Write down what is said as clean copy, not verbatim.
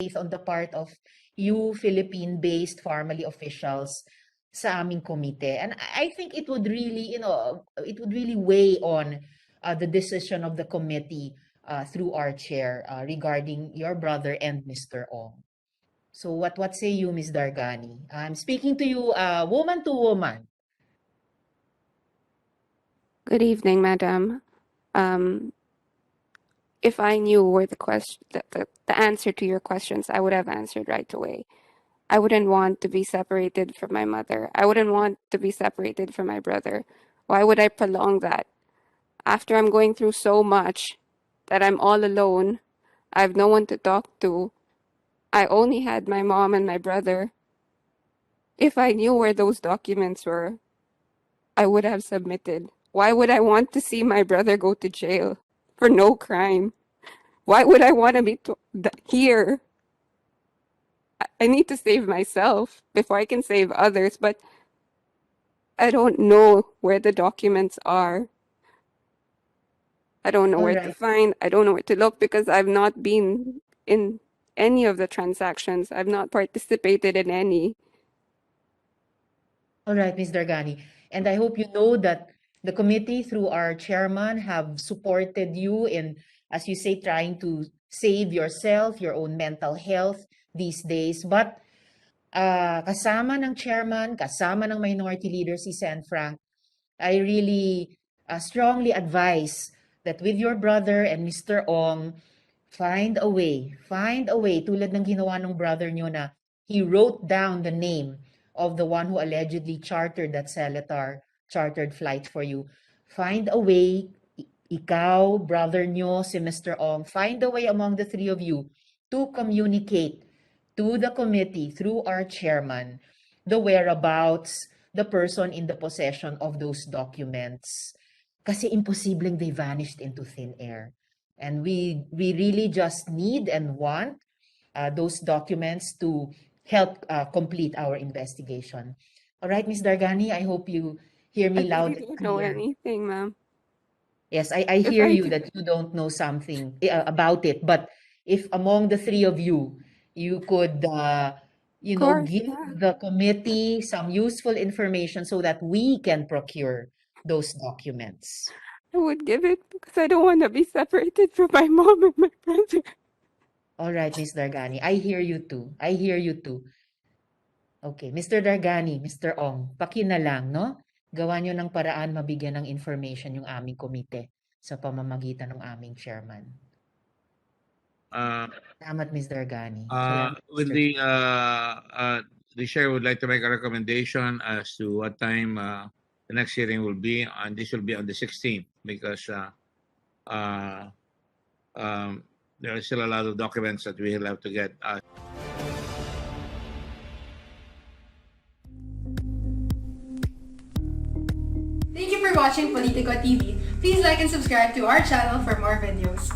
faith on the part of you Philippine-based Pharmally officials sa aming komite. And I think it would really, it would really weigh on the decision of the committee through our chair regarding your brother and Mr. Ong. So what say you, Ms. Dargani? I'm speaking to you woman to woman. Good evening, Madam. If I knew where the answer to your questions, I would have answered right away. I wouldn't want to be separated from my mother. I wouldn't want to be separated from my brother. Why would I prolong that? After I'm going through so much that I'm all alone, I have no one to talk to. I only had my mom and my brother. If I knew where those documents were, I would have submitted. Why would I want to see my brother go to jail for no crime? Why would I want to be here? I need to save myself before I can save others, but I don't know where the documents are. I don't know All where to right. find. I don't know where to look because I've not been in any of the transactions. I've not participated in any. All right, Ms. Dargani. And I hope you know that the committee, through our chairman, have supported you in, as you say, trying to save yourself, your own mental health these days. But kasama ng chairman, kasama ng minority leader si Sen Frank, I really strongly advise that with your brother and Mr. Ong, find a way, tulad ng ginawa ng brother nyo na he wrote down the name of the one who allegedly chartered that Celetar chartered flight for you. Find a way, ikaw, brother nyo, si Mr. Ong, find a way among the three of you to communicate to the committee through our chairman the whereabouts, the person in the possession of those documents. Kasi imposibleng they vanished into thin air. And we really just need and want those documents to help complete our investigation. All right, Ms. Dargani, I hope you hear me I loud really and don't know clear. anything, ma'am. Yes, I If hear I you do, that you don't know something about it. But if among the three of you, you could, of course, give yeah, the committee some useful information so that we can procure those documents. I would give it because I don't want to be separated from my mom and my brother. All right, Ms. Dargani, I hear you too. I hear you too. Okay, Mr. Dargani, Mr. Ong, pakinalang, no? Gawa nyo ng paraan mabigyan ng information yung aming komite sa pamamagitan ng aming chairman. Salamat, Ms. Dargani. Salamat, With Mr. the chair would like to make a recommendation as to what time the next hearing will be, and this will be on the 16th because there are still a lot of documents that we will have to get. Thank you for watching Politico TV. Please like and subscribe to our channel for more videos.